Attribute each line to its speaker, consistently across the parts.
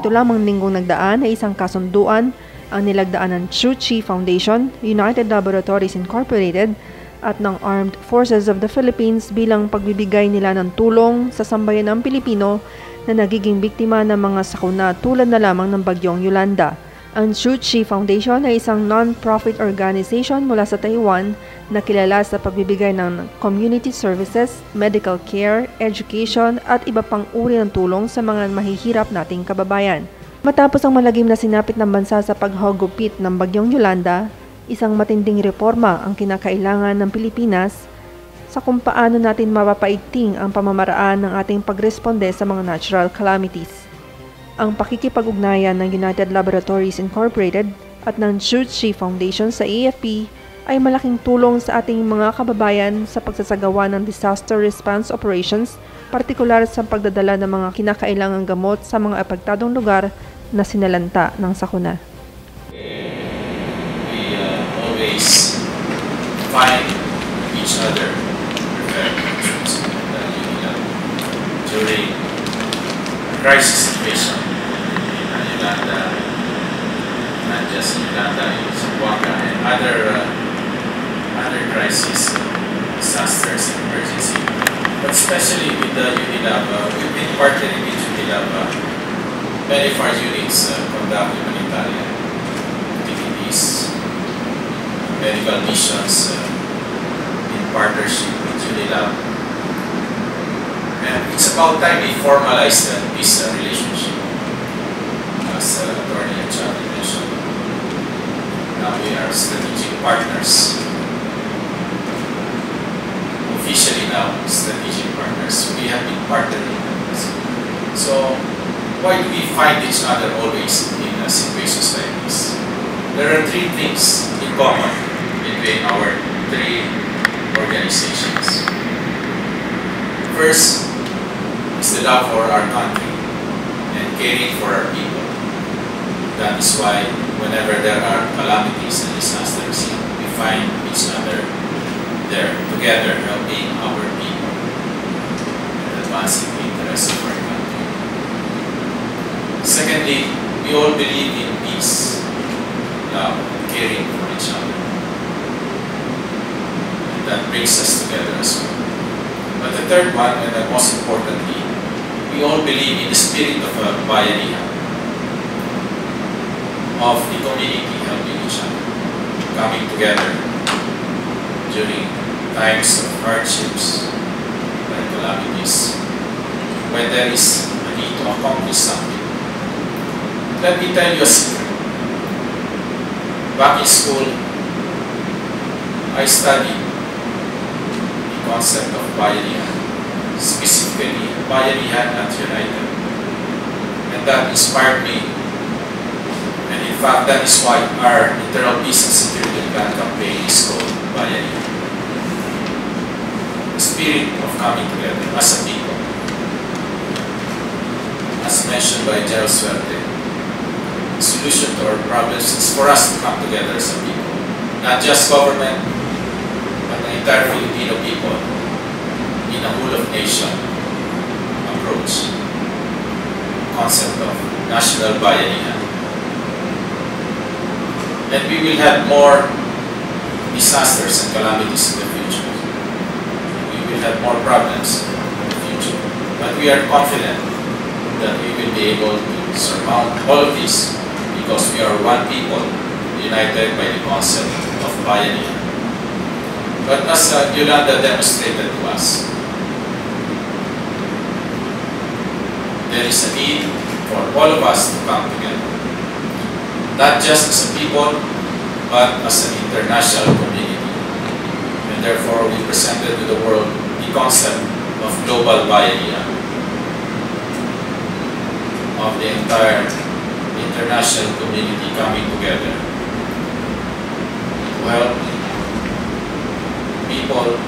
Speaker 1: nito lamang linggong nagdaan ay isang kasunduan ang nilagdaan ng Chuchi Foundation, United Laboratories Incorporated at ng Armed Forces of the Philippines bilang pagbibigay nila ng tulong sa sambayanang Pilipino na nagiging biktima ng mga sakuna tulad na lamang ng bagyong Yolanda. Ang Chuchi Foundation ay isang non-profit organization mula sa Taiwan na kilala sa pagbibigay ng community services, medical care, education at iba pang uri ng tulong sa mga mahihirap nating kababayan. Matapos ang malagim na sinapit ng bansa sa paghagupit ng bagyong Yolanda, isang matinding reforma ang kinakailangan ng Pilipinas sa kung paano natin mapapaigting ang pamamaraan ng ating pagresponde sa mga natural calamities. Ang pakikipag-ugnayan ng United Laboratories Incorporated at ng Chuchi Foundation sa AFP ay malaking tulong sa ating mga kababayan sa pagsasagawa ng disaster response operations, partikular sa pagdadala ng mga kinakailangang gamot sa mga apektadong lugar na sinalanta ng sakuna.
Speaker 2: We always find each other during crisis situation in Yolanda, not just Yolanda, in Zamboanga, and other crisis, disasters, and emergency. But especially with the UNTV, we've been partnering with UNTV. Many of our units conduct humanitarian activities, medical missions in partnership with UNTV. And it's about time we formalize this relationship. As Attorney Achadi mentioned, now we are strategic partners. Officially now, strategic partners. We have been partnering. So, why do we find each other always in situations like this? There are three things in common between our three organizations. First, is the love for our country and caring for our people. That is why whenever there are calamities and disasters, we find each other there together, helping our people and advancing the interests of our country. Secondly, we all believe in peace, love, and caring for each other. And that brings us together as well. But the third one, and the most importantly, we all believe in the spirit of Bayanihan, of the community helping each other, coming together during times of hardships and calamities, when there is a need to accomplish something. Let me tell you a secret. Back in school, I studied the concept of Bayanihan, specifically Bayanihan at United. And that inspired me. And in fact, that is why our internal peace and security plan campaign is called Bayanihan. The spirit of coming together as a people. As mentioned by General Suerte, the solution to our problems is for us to come together as a people. Not just government, but the entire Filipino people in a whole of nation approach. Concept of national bayanihan. And we will have more disasters and calamities in the future. We will have more problems in the future. But we are confident that we will be able to surmount all of this because we are one people united by the concept of bayanihan. But as Yolanda demonstrated to us, there is a need for all of us to come together. Not just as a people, but as an international community. And therefore, we presented to the world the concept of global bayanihan, of the entire international community coming together to help people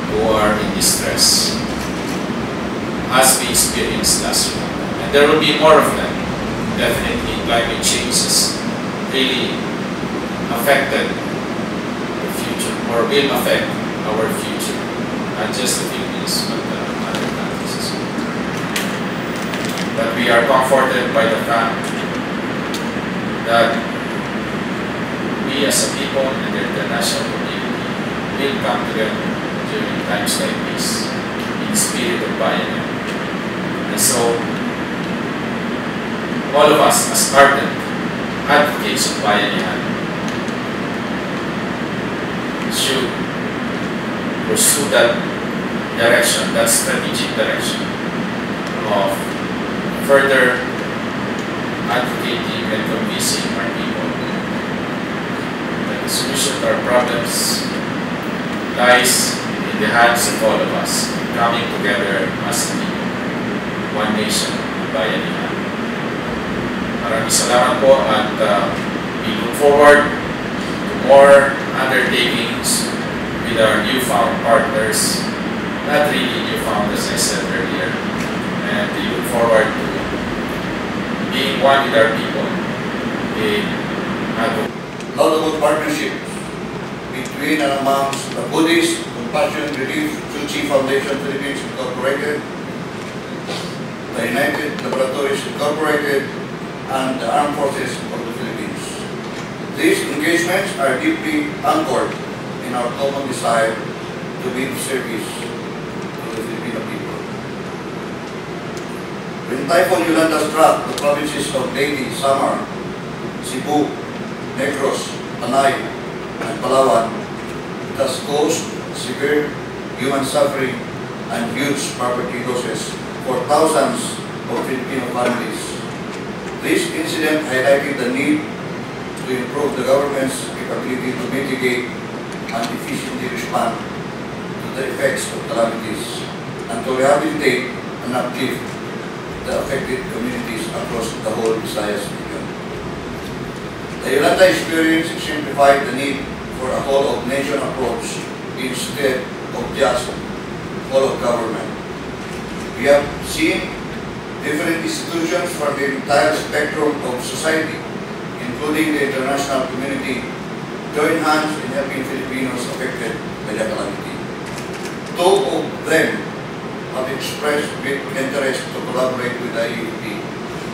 Speaker 2: who are in distress, as we experienced last year. And there will be more of them. Definitely, climate change has really affected the future, or will affect our future, not just the Philippines, but other countries as well. But we are comforted by the fact that we as a people and the international community will come together during times like this in the spirit of Bayanihan. And so, all of us as ardent advocates of Bayanihan should pursue that direction, that strategic direction of further advocating and convincing our people that the solution to our problems lies in the hands of all of us, coming together as a people, one nation, Bayanihan. Maraming salamat po at we look forward to more undertakings with our newfound partners, not really newfound as I said earlier, and we look forward to being one with our people in
Speaker 3: laudable partnerships between and amongst the Buddhist Compassion Relief Tzu Foundation Philippines Incorporated, the United Laboratories Incorporated, and the Armed Forces of the Philippines. These engagements are deeply anchored in our common desire to be of service to the Filipino people. When Typhoon Yolanda struck the provinces of Leyte, Samar, Cebu, Negros, Panay, and Palawan, it has caused severe human suffering and huge property losses for thousands of Filipino families. This incident highlighted the need to improve the government's capability to mitigate and efficiently respond to the effects of calamities and to rehabilitate and uplift the affected communities across the whole Visayas region. The Yolanda experience exemplified the need for a whole-of-nation approach instead of just whole-of-government. We have seen different institutions from the entire spectrum of society, including the international community, join hands in helping Filipinos affected by the calamity. Two of them have expressed great interest to collaborate with the AFP,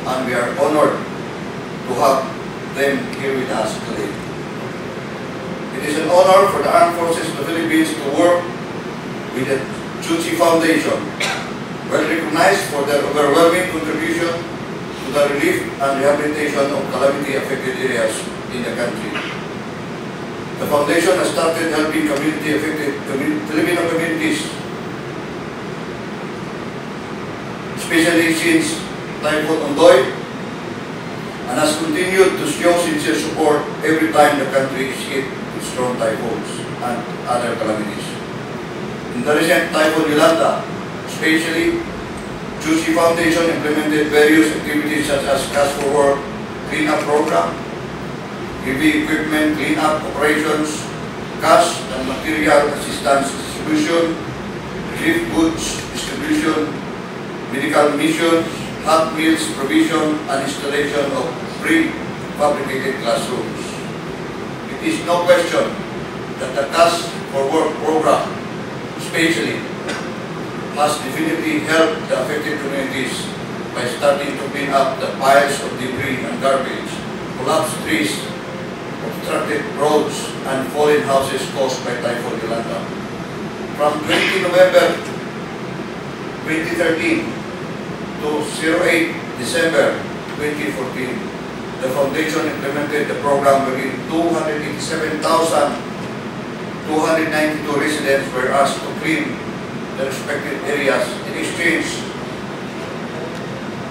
Speaker 3: and we are honored to have them here with us today. It is an honor for the Armed Forces of the Philippines to work with the Tzu Foundation, well recognized for their overwhelming contribution to the relief and rehabilitation of calamity-affected areas in the country. The Foundation has started helping community-affected Filipino communities, especially since Typhoon Ondoy, and has continued to show sincere support every time the country is hit with strong typhoons and other calamities. In the recent Typhoon Yolanda, especially, Tzu Foundation implemented various activities such as Cash for Work cleanup program, heavy equipment cleanup operations, cash and material assistance distribution, relief goods distribution, medical missions, hot meals provision, and installation of pre-fabricated classrooms. It is no question that the Cash for Work program, especially, has definitely helped the affected communities by starting to clean up the piles of debris and garbage, collapsed trees, obstructed roads, and fallen houses caused by Typhoon Yolanda. From 20 November 2013 to 08 December 2014, the Foundation implemented the program wherein 287,292 residents were asked to clean the respective areas in exchange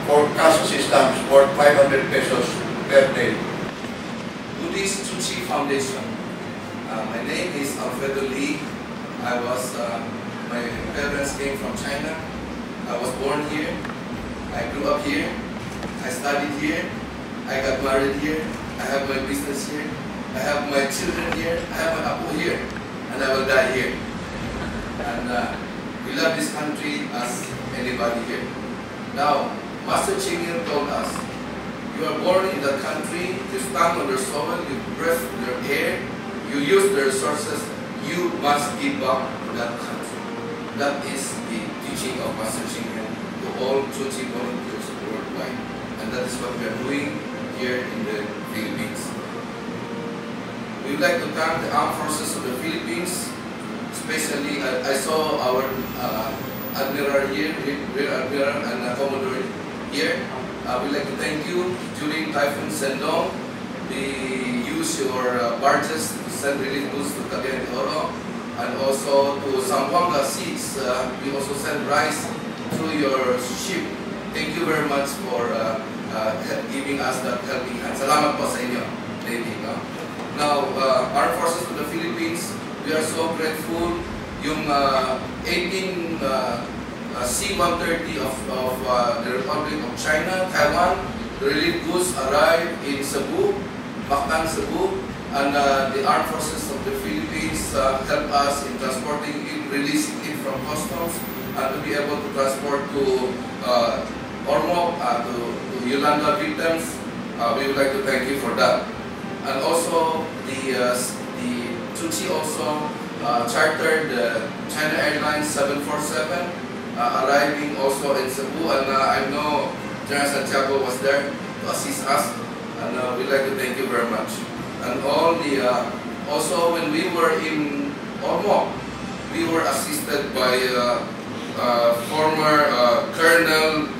Speaker 3: for cash assistance worth 500 pesos per day.
Speaker 4: Buddhist Tzu Foundation. My name is Alfredo Lee. My parents came from China. I was born here. I grew up here. I studied here. I got married here. I have my business here. I have my children here. I have my apo here. And I will die here. And we love this country as anybody here. Now, Master Ching Il told us, you are born in that country, you stand on their soil, you breathe their air, you use their resources, you must give back to that country. That is the teaching of Master Ching Il to all Chuchi volunteers worldwide. And that is what we are doing here in the Philippines. We would like to thank the Armed Forces of the Philippines, especially I saw our Admiral here, Rear Admiral and Commodore here. We'd like to thank you. During Typhoon Sendong, we use your barges to send relief goods to Cagayan de Oro, and also to Zamboanga Seeds. We also send rice through your ship. Thank you very much for giving us that helping hand. Salamat po sa inyo, Navy. No? Now, Armed Forces of the Philippines, we are so grateful. Yung 18 C-130 of the Republic of China, Taiwan, the relief goods arrived in Cebu, Mactan, Cebu, and the Armed Forces of the Philippines help us in transporting it, releasing it from customs, and to be able to transport to Ormoc, to Yolanda victims. We would like to thank you for that. And also the Chuchi also chartered China Airlines 747, arriving also in Cebu, and I know General Santiago was there to assist us, and we'd like to thank you very much. And all the also when we were in Ormoc, we were assisted by former Colonel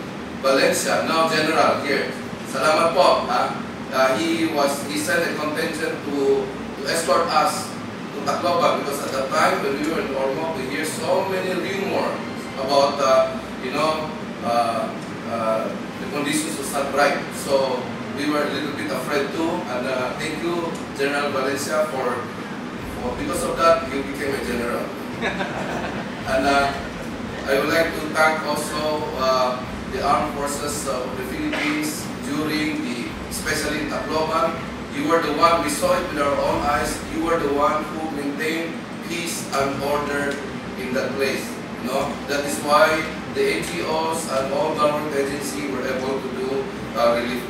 Speaker 4: Valencia, now General here. Salamat po. He sent a contingent to escort us to Tacloban, because at that time when we were in Ormoc, we hear so many rumors about the conditions was not right. So we were a little bit afraid too, and thank you, General Valencia, for because of that you became a general. And I would like to thank also the Armed Forces of the Philippines during especially in Tacloban. You were the one, we saw it with our own eyes, you were the one who maintained peace and order in that place. That is why the NGOs and all government agencies were able to do relief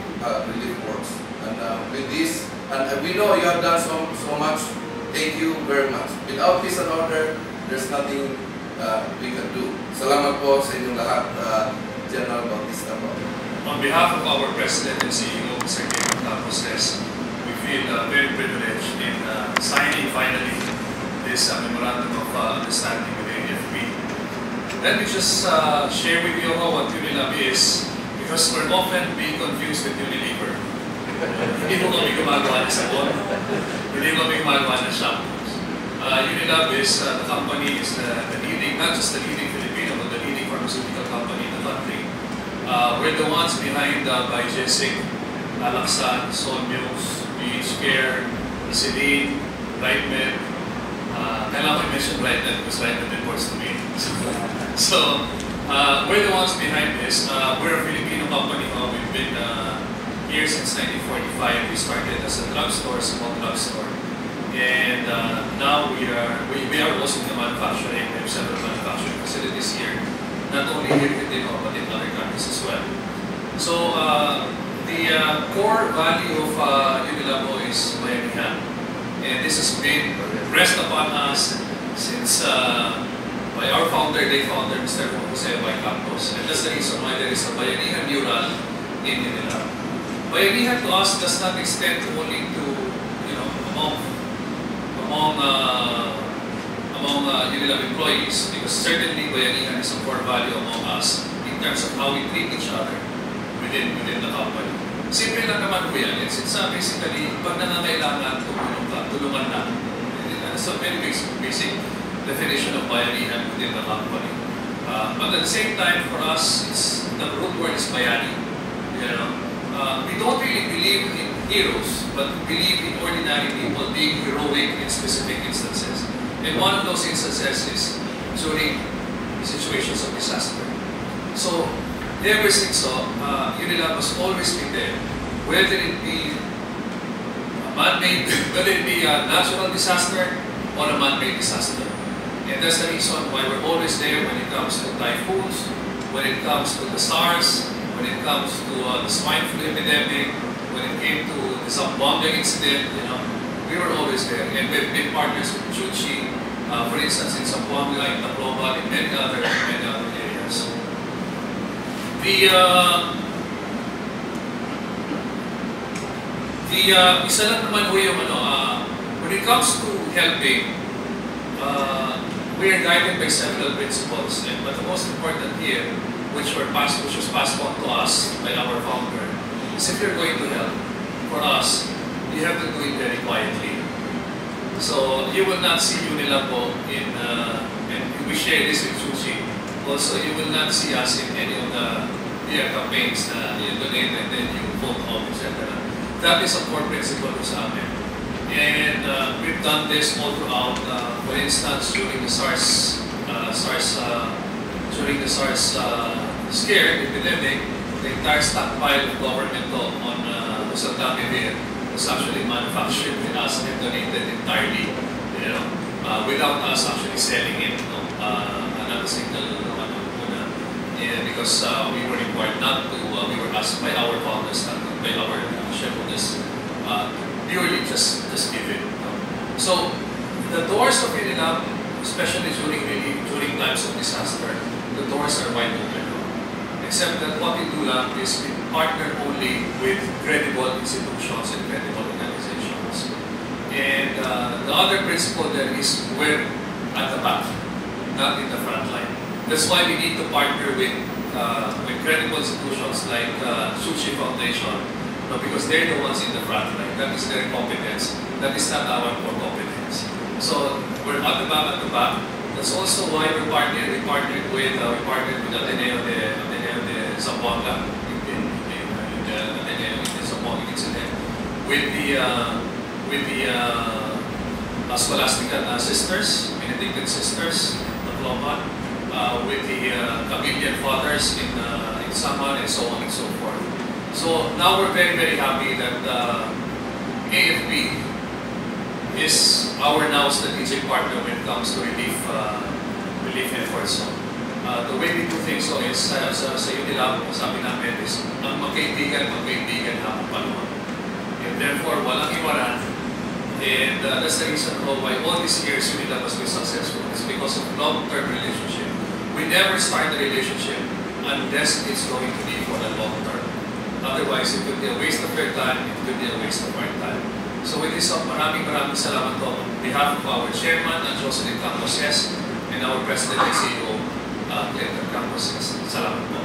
Speaker 4: works. And with this, and we know you have done so much. Thank you very much. Without peace and order, there's nothing we can do. Salamat po sa inyong lahat, General Bautista po.
Speaker 5: On behalf of our President and CEO, Mr. Campos, we feel very privileged in signing finally this memorandum of understanding with the AFP. Let me just share with you what Unilab is, because we're often being confused with Unilever. Hindi mo kami gumagawa ng sabon, hindi mo kami gumagawa ng shampoos. Unilab is, the company is the leading, not just the leading Filipino, but the leading pharmaceutical company in the country. We're the ones behind Biogesic, Alaxan, Solmux, BH Care, Vaseline, Brightmed. Kailangan ko mention Brightmed because Brightmed reports to me. So we're the ones behind this. We're a Filipino company. We've been here since 1945. We started as a drugstore, small drugstore, and now we are also in the manufacturing. We have several manufacturing facilities here, not only here in Tino, but in other countries as well. So the core value of Unilab is Bayanihan, and this has been pressed upon us since by our founder, Mr. Jose Campos, and that's the reason why there is a Bayanihan mural in Unilab. Bayanihan to us does not extend only to, among Unilab employees, because certainly Bayanihan is a core value among us in terms of how we treat each other within the company. Simple lang naman po yan. It's basically, pag nangangailangan, tulungan na. It's a very basic definition of Bayanihan within the company. But at the same time, for us, the root word is Bayani. We don't really believe in heroes, but we believe in ordinary people being heroic in specific instances. And one of those instances is during situations of disaster. So, ever since Unilab has always been there, whether it be a man-made, whether it be a natural disaster or a man-made disaster. And that's the reason why we're always there when it comes to typhoons, when it comes to the SARS, when it comes to the swine flu epidemic, when it came to the Zamboanga incident, we were always there. And we've been partners with Chuchi, for instance, in Zamboanga, in Tacloban, in many other areas. Isa lang naman ho yung when it comes to helping, we are guided by several principles, but the most important here, which was passed on to us by our founder, is if you're going to help, for us, you have to do it very quietly. So you will not see Unilabo and we share this with Sushi. Also, you will not see us in any of the campaigns na you donate and then you vote on, etc. That is a core principle sa amin. And we've done this all throughout. For instance, during the SARS scare, the epidemic, the entire stockpile of government on Usaldamivir was actually manufactured with us and donated entirely, without us actually selling it. Another single because we were required not to, we were asked by our founders, not by our shareholders, purely just give it. So the doors of Unilab, especially during times of disaster, the doors are wide open. Except that what we do lang is we partner only with credible institutions and credible organizations. And the other principle there is we're at the back, not in the front line. That's why we need to partner with credible institutions like Sushi Foundation, because they're the ones in the front line. That is their competence. That is not our core competence. So we're at the back. That's also why we partnered with Ateneo de Zamboanga, with the Scholastica sisters, Benedictine sisters, Macloman, with the Camillian fathers in Samar, and so on and so forth. So now we're very, very happy that AFP is our now strategic partner when it comes to relief efforts. So, the way we do things is sa Unilab, sabi namin is ang magkaibigan habang panahon. And therefore, walang iwanan. And that's the reason why all these years Unilab has been successful. It's because of long-term relationship. We never start a relationship unless it's going to be for the long term. Otherwise, it could be a waste of your time, it could be a waste of our time. So with this, maraming salamat po on behalf of our chairman, Jocelyn Campos, and our president and CEO, Clinton Campos. Salamat po.